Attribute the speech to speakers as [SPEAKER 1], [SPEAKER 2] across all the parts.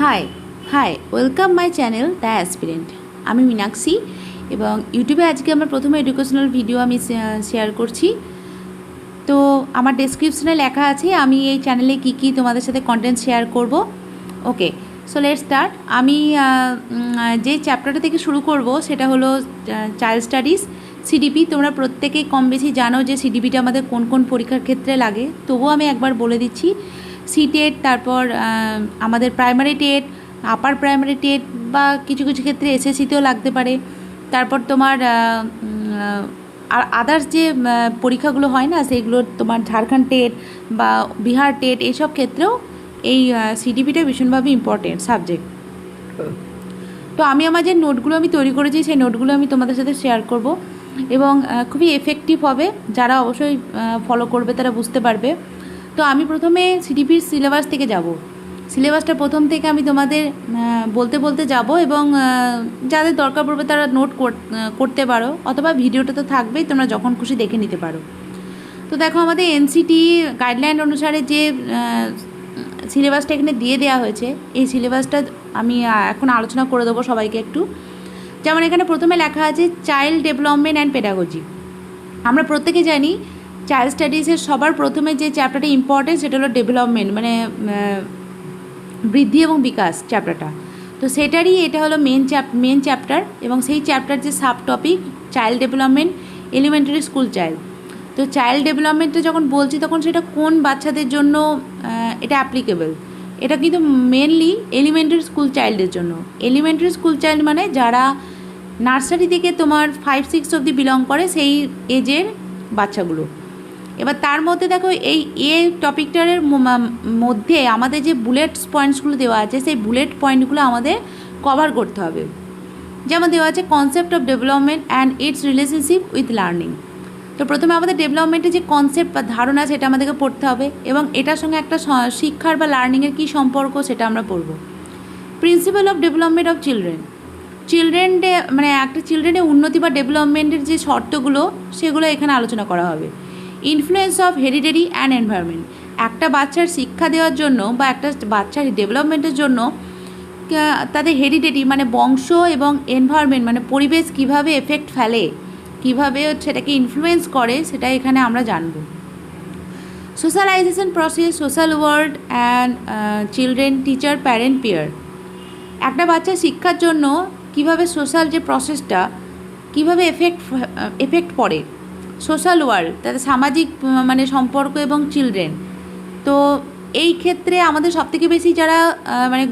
[SPEAKER 1] High hi welcome my channel the aspirant. আমি মীনাক্ষী এবং ইউটিউবে আজকে আমার প্রথম এডুকেশনাল ভিডিও আমি শেয়ার করছি। তো আমার ডেসক্রিপশনে লেখা আছে আমি এই চ্যানেলে কী কী তোমাদের সাথে কন্টেন্ট শেয়ার করব। ওকে, সো লেটস স্টার্ট। আমি যে চ্যাপ্টারটা থেকে শুরু করব সেটা হলো চাইল্ড স্টাডিজ সিডিপি। তোমরা প্রত্যেকেই কম বেশি জানো যে সিডিপিটা আমাদের কোন কোন পরীক্ষার ক্ষেত্রে লাগে, তবুও আমি একবার বলে দিচ্ছি। সিটেট, তারপর আমাদের primary TET, upper primary TET বা কিছু কিছু ক্ষেত্রে এসএসসিতেও লাগতে পারে। তারপর তোমার আর আদার্স যে পরীক্ষাগুলো হয় না, সেগুলো তোমার ঝাড়খণ্ড টেট বা বিহার টেট, এইসব ক্ষেত্রেও এই সিডিপিটা ভীষণভাবে ইম্পর্টেন্ট সাবজেক্ট। তো আমি আমার যে নোটগুলো আমি তৈরি করেছি সেই নোটগুলো আমি তোমাদের সাথে শেয়ার করব এবং খুবই এফেক্টিভ হবে। যারা অবশ্যই ফলো করবে তারা বুঝতে পারবে। তো আমি প্রথমে সিডিপির সিলেবাস থেকে যাব। সিলেবাসটা প্রথম থেকে আমি তোমাদের বলতে বলতে যাব এবং যাদের দরকার পড়বে তারা নোট করতে পারো, অথবা ভিডিওটা তো থাকবেই, তোমরা যখন খুশি দেখে নিতে পারো। তো দেখো, আমাদের এনসিটি গাইডলাইন অনুসারে যে সিলেবাসটা এখানে দিয়ে দেওয়া হয়েছে, এই সিলেবাসটা আমি এখন আলোচনা করে দেবো সবাইকে একটু। যেমন এখানে প্রথমে লেখা আছে চাইল্ড ডেভেলপমেন্ট অ্যান্ড পেডাগজি। আমরা প্রত্যেকে জানি চাইল্ড স্টাডিজের সবার প্রথমে যে চ্যাপ্টারটা ইম্পর্টেন্ট সেটা হলো ডেভেলপমেন্ট, মানে বৃদ্ধি এবং বিকাশ চ্যাপ্টারটা। তো সেটারই এটা হলো মেন চ্যাপ্টার, এবং সেই চ্যাপ্টার যে sub topic child development, elementary school child. তো চাইল্ড ডেভেলপমেন্টটা যখন বলছি তখন সেটা কোন বাচ্চাদের জন্য এটা অ্যাপ্লিকেবল, এটা কিন্তু মেনলি এলিমেন্টারি স্কুল চাইল্ডের জন্য। এলিমেন্টারি স্কুল চাইল্ড মানে যারা নার্সারি থেকে তোমার 5-6 অবধি বিলং করে, সেই এজের বাচ্চাগুলো। এবার তার মধ্যে দেখো এই টপিকটার মধ্যে আমাদের যে বুলেট পয়েন্টসগুলো দেওয়া আছে, সেই বুলেট পয়েন্টগুলো আমাদের কভার করতে হবে। যেমন দেওয়া আছে concept of development and it's relationship with learning. তো প্রথমে আমাদের ডেভেলপমেন্টের যে কনসেপ্ট বা ধারণা সেটা আমাদেরকে পড়তে হবে, এবং এটার সঙ্গে একটা শিক্ষার বা লার্নিংয়ের কী সম্পর্ক সেটা আমরা পড়ব। প্রিন্সিপাল অফ ডেভেলপমেন্ট অফ চিলড্রেনদের মানে একটা চিলড্রেনের উন্নতি বা ডেভেলপমেন্টের যে শর্তগুলো সেগুলো এখানে আলোচনা করা হবে। Influence of heredity and environment, একটা বাচ্চার শিক্ষা দেওয়ার জন্য বা একটা বাচ্চার ডেভেলপমেন্টের জন্য তাদের হেরিডিটি মানে বংশ এবং এনভায়রনমেন্ট মানে পরিবেশ কীভাবে এফেক্ট ফেলে, কীভাবে সেটাকে ইনফ্লুয়েন্স করে, সেটা এখানে আমরা জানব। Socialization process, social world and children, teacher, parent, peer. একটা বাচ্চার শিক্ষার জন্য কীভাবে সোশ্যাল যে প্রসেসটা কীভাবে এফেক্ট পড়ে, সোশ্যাল ওয়ার্ল্ড তাদের সামাজিক মানে সম্পর্ক, এবং চিলড্রেন। তো এই ক্ষেত্রে আমাদের সবথেকে বেশি যারা মানে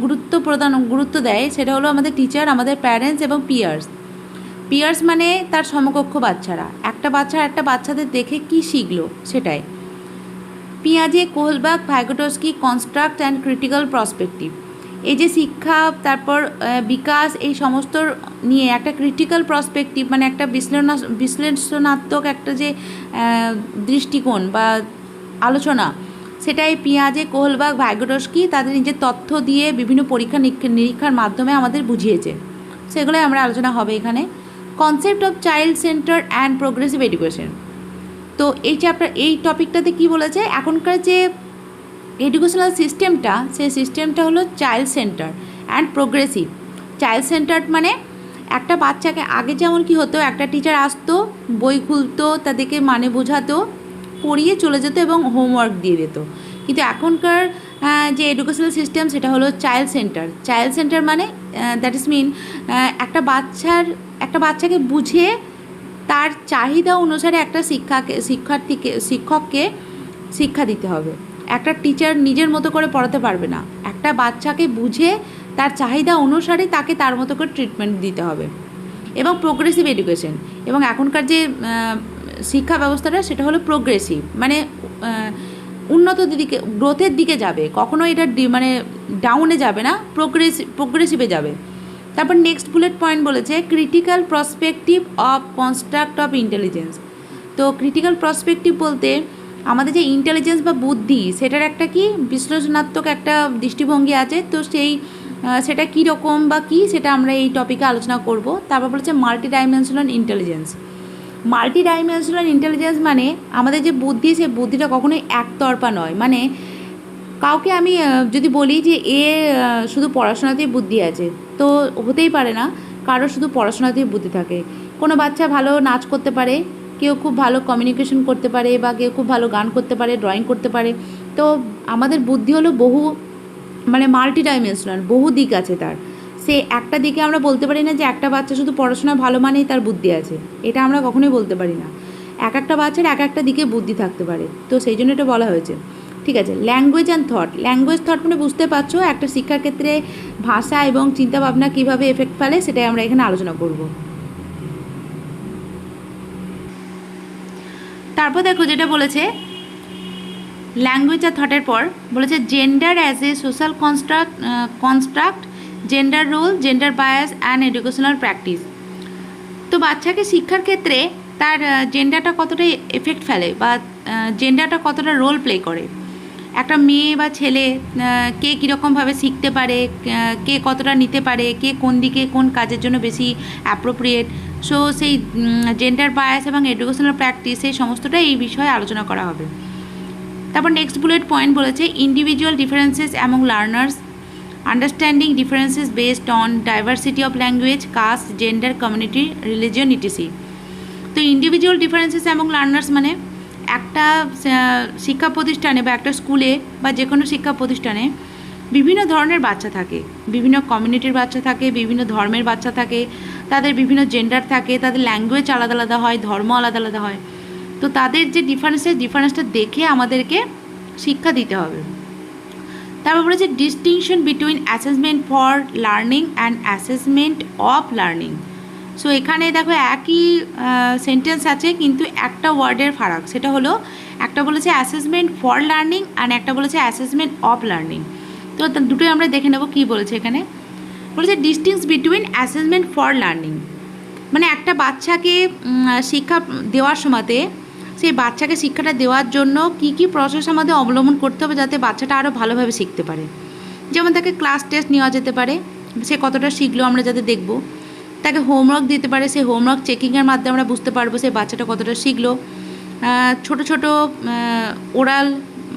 [SPEAKER 1] গুরুত্ব দেয় সেটা হলো আমাদের টিচার, আমাদের প্যারেন্টস এবং পিয়ার্স মানে তার সমকক্ষ বাচ্চারা। একটা বাচ্চাদের দেখে কি শিখলো সেটাই। পিয়াজে, Kohlberg, Vygotsky, construct and critical perspective. এই যে শিক্ষা, তারপর বিকাশ, এই সমস্ত নিয়ে একটা ক্রিটিক্যাল পার্সপেক্টিভ মানে একটা বিশ্লেষণাত্মক একটা যে দৃষ্টিকোণ বা আলোচনা, সেটাই পিয়াজে, কোহলবার্গ, ভাইগোটস্কি তাদের নিজের তথ্য দিয়ে বিভিন্ন পরীক্ষা নিরীক্ষার মাধ্যমে আমাদের বুঝিয়েছে, সেগুলোই আমরা আলোচনা হবে এখানে। Concept of child centre and progressive education. তো এই টপিকটাতে কি বলেছে, এখনকার যে এডুকেশনাল সিস্টেমটা, সেই সিস্টেমটা হলো child centre and progressive. Child centre মানে একটা বাচ্চাকে আগে যেমন কি হতো, একটা টিচার আসতো, বই খুলতো, তাদেরকে মানে বোঝাতো, পড়িয়ে চলে যেত এবং হোমওয়ার্ক দিয়ে দিত। কিন্তু এখনকার যে এডুকেশনাল সিস্টেম সেটা হলো চাইল্ড সেন্টার মানে দ্যাট ইজ মিন একটা বাচ্চাকে বুঝে তার চাহিদা অনুসারে একটা শিক্ষককে শিক্ষা দিতে হবে। একটা টিচার নিজের মতো করে পড়াতে পারবে না, একটা বাচ্চাকে বুঝে তার চাহিদা অনুসারে তাকে তার মতো করে ট্রিটমেন্ট দিতে হবে। এবং প্রোগ্রেসিভ এডুকেশন, এবং এখনকার যে শিক্ষা ব্যবস্থাটা সেটা হলো প্রোগ্রেসিভ মানে উন্নত দিকে, গ্রোথের দিকে যাবে, কখনো এটা মানে ডাউনে যাবে না, প্রোগ্রেসিভে যাবে। তারপর নেক্সট বুলেট পয়েন্ট বলেছে critical perspective of construct of intelligence. তো ক্রিটিক্যাল পার্সপেক্টিভ বলতে আমাদের যে ইন্টেলিজেন্স বা বুদ্ধি, সেটার একটা কি বিশ্লেষণাত্মক একটা দৃষ্টিভঙ্গি আছে। তো সেটা কী রকম বা কী, সেটা আমরা এই টপিকে আলোচনা করব। তারপর বলেছে মাল্টি ডাইমেনশনাল ইন্টেলিজেন্স মানে আমাদের যে বুদ্ধি, সেই বুদ্ধিটা কখনোই একতরফা নয়, মানে কাউকে আমি যদি বলি যে শুধু পড়াশোনাতেই বুদ্ধি আছে, তো হতেই পারে না। কারো শুধু পড়াশোনাতেই বুদ্ধি থাকে। কোনো বাচ্চা ভালো নাচ করতে পারে, কেউ খুব ভালো কমিউনিকেশন করতে পারে, বা কেউ খুব ভালো গান করতে পারে, ড্রয়িং করতে পারে। তো আমাদের বুদ্ধি হলো বহু, মানে মাল্টি ডাইমেনশনাল, বহু দিক আছে তার। সে একটা দিকে আমরা বলতে পারি না যে একটা বাচ্চা শুধু পড়াশোনা ভালো মানেই তার বুদ্ধি আছে, এটা আমরা কখনোই বলতে পারি না। এক একটা বাচ্চার এক একটা দিকে বুদ্ধি থাকতে পারে, তো সেই জন্য এটা বলা হয়েছে। ঠিক আছে, language and thought. Language thought মানে বুঝতে পারছো, একটা শিক্ষার ক্ষেত্রে ভাষা এবং চিন্তাভাবনা কীভাবে এফেক্ট ফেলে সেটাই আমরা এখানে আলোচনা করব। তারপর দেখো যেটা বলেছে ল্যাঙ্গুয়েজ আর থটের পর বলেছে gender as a social construct, gender role, gender bias and educational practice. তো বাচ্চাকে শিক্ষার ক্ষেত্রে তার জেন্ডারটা কতটা এফেক্ট ফেলে, বা জেন্ডারটা কতটা রোল প্লে করে। একটা মেয়ে বা ছেলে কে কীরকমভাবে শিখতে পারে, কে কতটা নিতে পারে, কে কোন দিকে কোন কাজের জন্য বেশি অ্যাপ্রোপ্রিয়েট। সো সেই জেন্ডার বায়াস এবং এডুকেশনাল প্র্যাকটিস, এই সমস্তটাই এই বিষয়ে আলোচনা করা হবে। তারপর নেক্সট বুলেট পয়েন্ট বলেছে individual differences among learners, understanding differences based on diversity of language, caste, gender, community, religion, etc. তো ইন্ডিভিজুয়াল ডিফারেন্সেস অ্যামং লার্নার্স মানে একটা শিক্ষা প্রতিষ্ঠানে বা একটা স্কুলে বা যে কোনো শিক্ষা প্রতিষ্ঠানে বিভিন্ন ধরনের বাচ্চা থাকে, বিভিন্ন কমিউনিটির বাচ্চা থাকে, বিভিন্ন ধর্মের বাচ্চা থাকে, তাদের বিভিন্ন জেন্ডার থাকে, তাদের ল্যাঙ্গুয়েজ আলাদা আলাদা হয়, ধর্ম আলাদা আলাদা হয়। তো তাদের যে ডিফারেন্সটা দেখে আমাদেরকে শিক্ষা দিতে হবে। তারপর বলেছে distinction between assessment for learning and assessment of learning. So এখানে দেখো একই সেন্টেন্স আছে কিন্তু একটা ওয়ার্ডের ফারাক, সেটা হলো একটা বলেছে অ্যাসেসমেন্ট ফর লার্নিং অ্যান্ড একটা বলেছে অ্যাসেসমেন্ট অফ লার্নিং। তো দুটোই আমরা দেখে নেব কী বলেছে এখানে। বলেছে ডিস্টিংস বিটুইন অ্যাসেসমেন্ট ফর লার্নিং, মানে একটা বাচ্চাকে শিক্ষা দেওয়ার সময়তে সেই বাচ্চাকে শিক্ষাটা দেওয়ার জন্য কী কী প্রসেস আমাদের অবলম্বন করতে হবে যাতে বাচ্চাটা আরও ভালোভাবে শিখতে পারে। যেমন তাকে ক্লাস টেস্ট নেওয়া যেতে পারে, সে কতটা শিখলো আমরা যাতে দেখব। তাকে হোমওয়ার্ক দিতে পারে, সেই হোমওয়ার্ক চেকিংয়ের মাধ্যমে আমরা বুঝতে পারবো সেই বাচ্চাটা কতটা শিখলো। ছোট ছোট ওরাল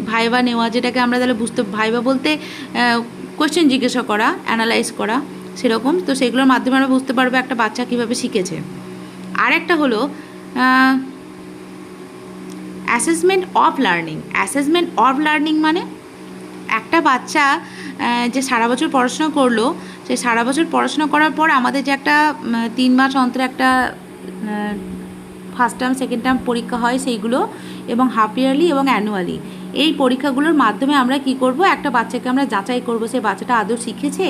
[SPEAKER 1] ভাইবা নেওয়া, যেটাকে আমরা তাহলে ভাইবা বলতে কোয়েশ্চেন জিজ্ঞাসা করা, অ্যানালাইজ করা সেরকম। তো সেগুলোর মাধ্যমে আমরা বুঝতে পারবো একটা বাচ্চা কীভাবে শিখেছে। আর একটা হলো assessment of learning. Assessment of learning মানে একটা বাচ্চা যে সারা বছর পড়াশোনা করলো, সেই সারা বছর পড়াশোনা করার পর আমাদের যে একটা 3 মাস অন্তর একটা ফার্স্ট টার্ম সেকেন্ড টার্ম পরীক্ষা হয় সেইগুলো, এবং হাফ ইয়ারলি এবং অ্যানুয়ালি, এই পরীক্ষাগুলোর মাধ্যমে আমরা কি করব, একটা বাচ্চাকে আমরা যাচাই করব সে বাচ্চাটা আদৌ শিখেছে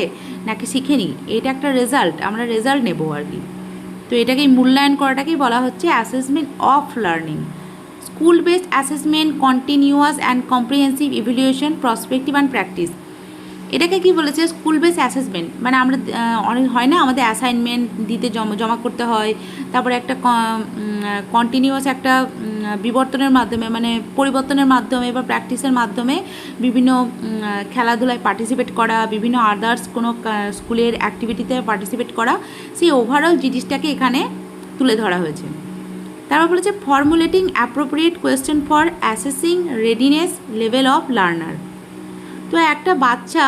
[SPEAKER 1] নাকি শিখেনি। এটা একটা রেজাল্ট, আমরা রেজাল্ট নেবো আর কি। তো এটাকেই মূল্যায়ন করাটাকেই বলা হচ্ছে assessment of learning. School based assessment, continuous and comprehensive evaluation, prospective and practice. এটাকে কি বলেছে স্কুল বেস অ্যাসেসমেন্ট, মানে আমরা অনেক হয় না আমাদের অ্যাসাইনমেন্ট দিতে জমা করতে হয়, তারপরে একটা কন্টিনিউয়াস একটা বিবর্তনের মাধ্যমে মানে পরিবর্তনের মাধ্যমে বা প্র্যাকটিসের মাধ্যমে বিভিন্ন খেলাধুলায় পার্টিসিপেট করা, বিভিন্ন আদার্স কোনো স্কুলের অ্যাক্টিভিটিতে পার্টিসিপেট করা, সেই ওভারঅল জিনিসটাকে এখানে তুলে ধরা হয়েছে। তারপর বলেছে formulating appropriate question for assessing readiness level of learner. তো একটা বাচ্চা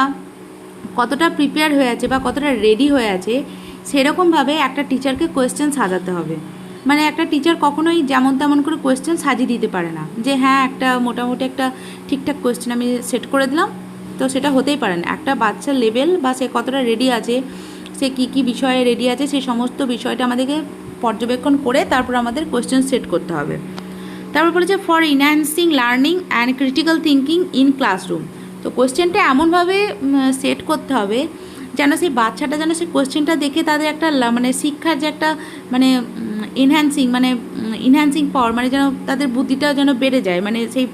[SPEAKER 1] কতটা প্রিপেয়ার হয়ে আছে বা কতটা রেডি হয়ে আছে সেরকমভাবে একটা টিচারকে কোয়েশ্চেন সাজাতে হবে। মানে একটা টিচার কখনোই যেমন তেমন করে কোয়েশ্চেন সাজিয়ে দিতে পারে না যে হ্যাঁ একটা মোটামুটি একটা ঠিকঠাক কোয়েশ্চেন আমি সেট করে দিলাম, তো সেটা হতেই পারে না। একটা বাচ্চার লেভেল বা সে কতটা রেডি আছে, সে কী কী বিষয়ে রেডি আছে, সেই সমস্ত বিষয়টা আমাদেরকে পর্যবেক্ষণ করে তারপর আমাদের কোয়েশ্চেন সেট করতে হবে। তারপর বলেছে for enhancing learning and critical thinking in classroom. তো কোয়েশ্চেনটা এমনভাবে সেট করতে হবে যেন সেই বাচ্চাটা যেন সেই কোয়েশ্চেনটা দেখে তাদের একটা মানে শিক্ষার যে একটা মানে ইনহ্যান্সিং পাওয়ার, মানে যেন তাদের বুদ্ধিটা যেন বেড়ে যায়, মানে সেই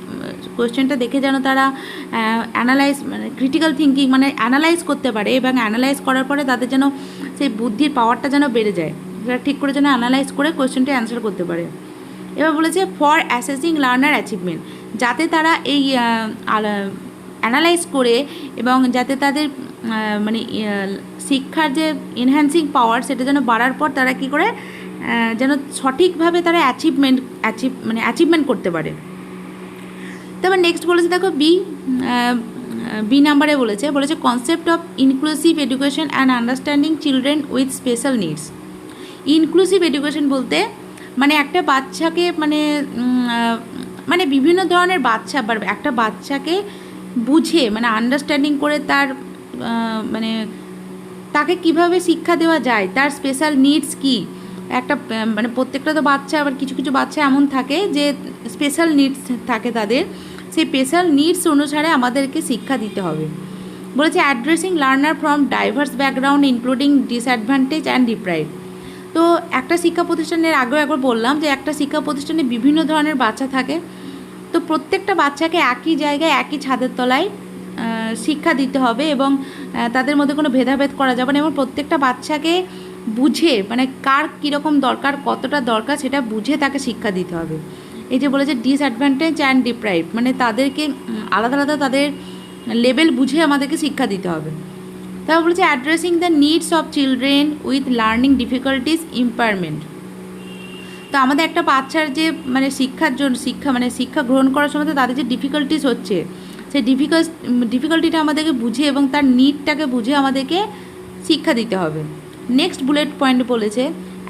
[SPEAKER 1] কোয়েশ্চেনটা দেখে যেন তারা অ্যানালাইজ মানে ক্রিটিক্যাল থিঙ্কিং মানে অ্যানালাইজ করতে পারে, এবং অ্যানালাইজ করার পরে তাদের যেন সেই বুদ্ধির পাওয়ারটা যেন বেড়ে যায়, সেটা ঠিক করে যেন অ্যানালাইজ করে কোয়েশ্চেনটা অ্যান্সার করতে পারে। এবার বলেছে ফর অ্যাসেসিং লার্নার অ্যাচিভমেন্ট, যাতে তারা এই অ্যানালাইজ করে এবং যাতে তাদের মানে শিক্ষার যে এনহ্যান্সিং পাওয়ার সেটা যেন বাড়ার পর তারা কী করে যেন সঠিকভাবে তারা অ্যাচিভমেন্ট করতে পারে। তারপর নেক্সট বলেছে দেখো বি বি নাম্বারে বলেছে concept of inclusive education and understanding children with special needs. Inclusive education বলতে মানে একটা বাচ্চাকে মানে বিভিন্ন ধরনের বাচ্চা বা একটা বাচ্চাকে বুঝে মানে আন্ডারস্ট্যান্ডিং করে তার মানে তাকে কিভাবে শিক্ষা দেওয়া যায়, তার স্পেশাল নিডস কী। একটা মানে প্রত্যেকটা তো বাচ্চা, আবার কিছু কিছু বাচ্চা এমন থাকে যে স্পেশাল নিডস থাকে তাদের, সেই স্পেশাল নিডস অনুসারে আমাদেরকে শিক্ষা দিতে হবে। বলেছে addressing learner from diverse background including disadvantage and deprive. তো একটা শিক্ষা প্রতিষ্ঠানের আগেও একবার বললাম যে একটা শিক্ষা প্রতিষ্ঠানে বিভিন্ন ধরনের বাচ্চা থাকে, তো প্রত্যেকটা বাচ্চাকে একই জায়গায় একই ছাদের তলায় শিক্ষা দিতে হবে এবং তাদের মধ্যে কোনো ভেদাভেদ করা যাবে না, এবং প্রত্যেকটা বাচ্চাকে বুঝে মানে কার কীরকম দরকার, কতটা দরকার সেটা বুঝে তাকে শিক্ষা দিতে হবে। এই যে বলেছে ডিসঅ্যাডভান্টেজ অ্যান্ড ডিপ্রাইভ, মানে তাদেরকে আলাদা আলাদা তাদের লেভেল বুঝে আমাদেরকে শিক্ষা দিতে হবে। তারপর বলেছে addressing the needs of children with learning difficulties impairment. তো আমাদের একটা বাচ্চার যে মানে শিক্ষা গ্রহণ করার সময় তাদের যে ডিফিকাল্টিস হচ্ছে, সেই ডিফিকাল্টিটা আমাদেরকে বুঝে এবং তার নিডটাকে বুঝে আমাদেরকে শিক্ষা দিতে হবে। নেক্সট বুলেট পয়েন্ট বলেছে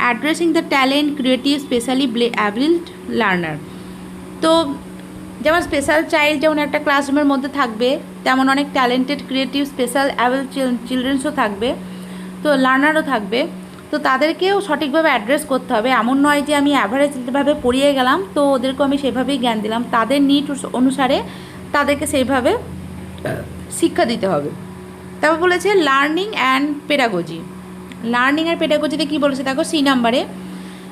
[SPEAKER 1] addressing the talent creative specially abled learner. তো যেমন স্পেশাল চাইল্ড যেমন একটা ক্লাসরুমের মধ্যে থাকবে, তেমন অনেক ট্যালেন্টেড ক্রিয়েটিভ স্পেশাল অ্যাবিল্ড চিলড্রেন্সও থাকবে, তো লার্নারও থাকবে। তো তাদেরকেও সঠিকভাবে অ্যাড্রেস করতে হবে। এমন নয় যে আমি অ্যাভারেজভাবে পড়িয়ে গেলাম তো ওদেরকেও আমি সেভাবেই জ্ঞান দিলাম, তাদের নিড অনুসারে তাদেরকে সেইভাবে শিক্ষা দিতে হবে। তারপর বলেছে learning and pedagogy. Learning and পেডাগজিতে কী বলেছে দেখো সি নাম্বারে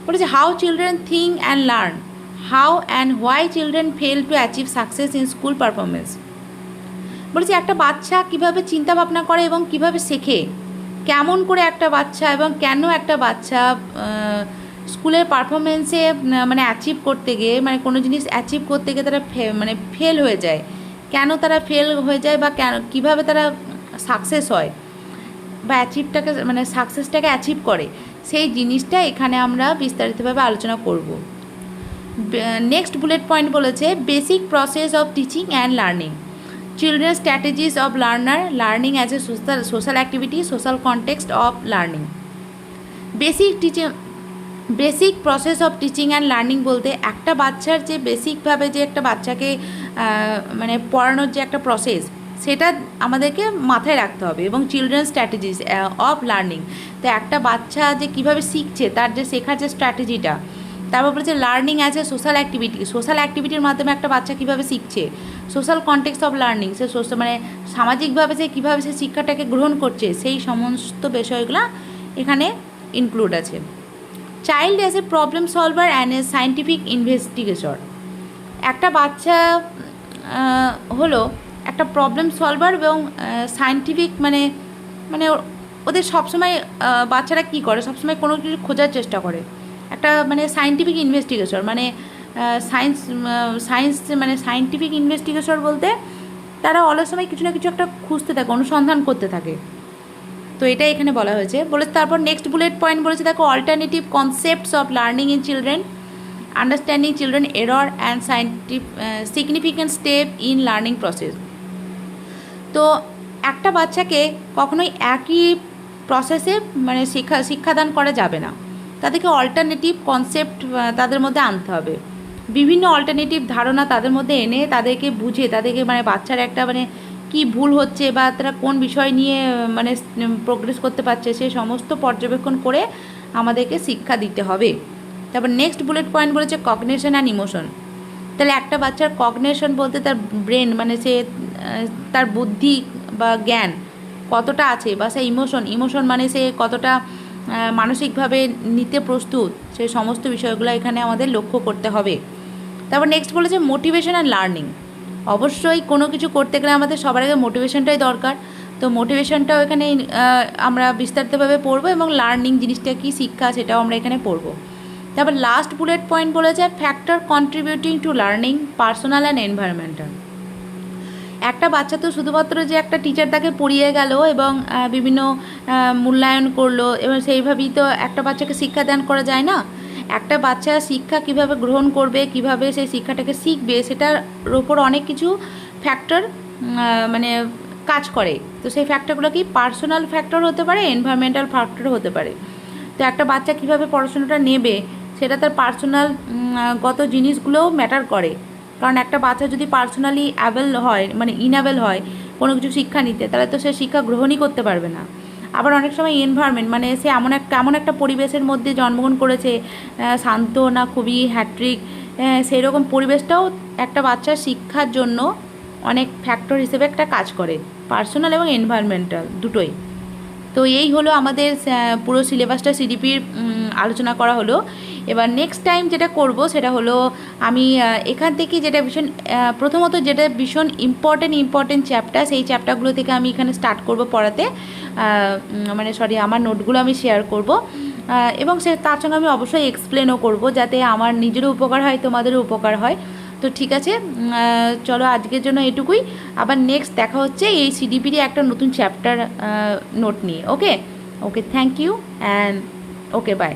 [SPEAKER 1] বলেছে how children think and learn, how and why children fail to achieve success in school performance. বলেছে একটা বাচ্চা কীভাবে চিন্তা ভাবনা করে এবং কীভাবে শেখে, কেমন করে একটা বাচ্চা এবং কেন একটা বাচ্চা স্কুলের পারফরমেন্সে মানে অ্যাচিভ করতে গিয়ে মানে কোনো জিনিস অ্যাচিভ করতে গিয়ে তারা মানে ফেল হয়ে যায়, কেন তারা ফেল হয়ে যায় বা কেন কীভাবে তারা সাকসেস হয় বা অ্যাচিভটাকে মানে সাকসেসটাকে অ্যাচিভ করে, সেই জিনিসটা এখানে আমরা বিস্তারিতভাবে আলোচনা করব। নেক্সট বুলেট পয়েন্ট বলেছে basic process of teaching and learning, children strategies of learner, learning as a social activity, social context of learning. Basic process of teaching and learning বলতে একটা বাচ্চার যে বেসিকভাবে যে একটা বাচ্চাকে মানে পড়ানোর যে একটা প্রসেস সেটা আমাদেরকে মাথায় রাখতে হবে, এবং চিলড্রেন স্ট্র্যাটেজিস অফ লার্নিং, তো একটা বাচ্চা যে কীভাবে শিখছে তার যে শেখার যে স্ট্র্যাটেজিটা। তারপর বলেছে learning as a social activity, social অ্যাক্টিভিটির মাধ্যমে একটা বাচ্চা কীভাবে শিখছে, সোশ্যাল কনটেক্সট অফ লার্নিং, সে মানে সামাজিকভাবে সে কীভাবে সে শিক্ষাটাকে গ্রহণ করছে, সেই সমস্ত বিষয়গুলো এখানে ইনক্লুড আছে। Child as a problem solver and a scientific investigator. একটা বাচ্চা হলো একটা প্রবলেম সলভার এবং সায়েন্টিফিক মানে মানে ওদের সবসময় বাচ্চারা কী করে, সবসময় কোনো কিছু খোঁজার চেষ্টা করে। একটা মানে সায়েন্টিফিক ইনভেস্টিগেশন মানে সায়েন্স মানে সায়েন্টিফিক ইনভেস্টিগেশন বলতে তারা অলস সময় কিছু না কিছু একটা খুঁজতে থাকে, অনুসন্ধান করতে থাকে। তো এটাই এখানে বলা হয়েছে। বলেছে তারপর নেক্সট বুলেট পয়েন্ট বলেছে দেখো alternative concepts of learning in children, understanding children error and significant step in learning process. তো একটা বাচ্চাকে কখনোই একই প্রসেসে মানে শিক্ষাদান করা যাবে না, তাদেরকে অল্টারনেটিভ কনসেপ্ট তাদের মধ্যে আনতে হবে, বিভিন্ন অল্টারনেটিভ ধারণা তাদের মধ্যে এনে তাদেরকে বুঝে তাদেরকে মানে বাচ্চার একটা মানে কী ভুল হচ্ছে বা তারা কোন বিষয় নিয়ে মানে প্রোগ্রেস করতে পারছে সেই সমস্ত পর্যবেক্ষণ করে আমাদেরকে শিক্ষা দিতে হবে। তারপর নেক্সট বুলেট পয়েন্ট বলেছে কগনিশন অ্যান্ড ইমোশন। তাহলে একটা বাচ্চার কগনিশন বলতে তার ব্রেন মানে সে তার বুদ্ধি বা জ্ঞান কতটা আছে, বা সে ইমোশন মানে সে কতটা মানসিকভাবে নিতে প্রস্তুত, সেই সমস্ত বিষয়গুলো এখানে আমাদের লক্ষ্য করতে হবে। তারপর নেক্সট বলেছে মোটিভেশন অ্যান্ড লার্নিং। অবশ্যই কোনো কিছু করতে গেলে আমাদের সবার আগে মোটিভেশনটাই দরকার, তো মোটিভেশনটাও এখানে আমরা বিস্তারিতভাবে পড়বো এবং লার্নিং জিনিসটা কী শিক্ষা সেটাও আমরা এখানে পড়বো। তারপর লাস্ট বুলেট পয়েন্ট বলেছে factor contributing to learning personal and environmental. একটা বাচ্চা তো শুধুমাত্র যে একটা টিচার তাকে পড়িয়ে গেল এবং বিভিন্ন মূল্যায়ন করলো এবং সেইভাবেই তো একটা বাচ্চাকে শিক্ষাদান করা যায় না। একটা বাচ্চা শিক্ষা কিভাবে গ্রহণ করবে, কিভাবে সেই শিক্ষাটাকে শিখবে, সেটার ওপর অনেক কিছু ফ্যাক্টর মানে কাজ করে। তো সেই ফ্যাক্টরগুলো কি পার্সোনাল ফ্যাক্টর হতে পারে, এনভায়রনমেন্টাল ফ্যাক্টর হতে পারে। তো একটা বাচ্চা কীভাবে পড়াশোনাটা নেবে সেটা তার পার্সোনাল গত জিনিসগুলোও ম্যাটার করে। কারণ একটা বাচ্চা যদি পার্সোনালি অ্যাবেল হয়, মানে ইনঅ্যাবেল হয় কোনো কিছু শিক্ষা নিতে, তাহলে তো সে শিক্ষা গ্রহণই করতে পারবে না। আবার অনেক সময় এনভায়রনমেন্ট, মানে সে এমন একটা পরিবেশের মধ্যে জন্মগ্রহণ করেছে, শান্ত না খুবই হ্যাট্রিক, সেই রকম পরিবেশটাও একটা বাচ্চার শিক্ষার জন্য অনেক ফ্যাক্টর হিসেবে একটা কাজ করে, পার্সোনাল এবং এনভায়রনমেন্টাল দুটোই। তো এই হলো আমাদের পুরো সিলেবাসটা সিডিপির আলোচনা করা হলো। এবার নেক্সট টাইম যেটা করব সেটা হলো আমি এখান থেকে যেটা প্রথমত যেটা ভীষণ ইম্পর্টেন্ট চ্যাপ্টার, সেই চ্যাপ্টারগুলো থেকে আমি এখানে স্টার্ট করব পড়াতে, আমার নোটগুলো আমি শেয়ার করব, এবং তার সঙ্গে আমি অবশ্যই এক্সপ্লেনও করব, যাতে আমার নিজেরও উপকার হয়, তোমাদেরও উপকার হয়। তো ঠিক আছে, চলো আজকের জন্য এটুকুই। আবার নেক্সট দেখা হচ্ছে এই সিডিপিরই একটা নতুন চ্যাপ্টার নোট নিয়ে। Okay, thank you and okay, by.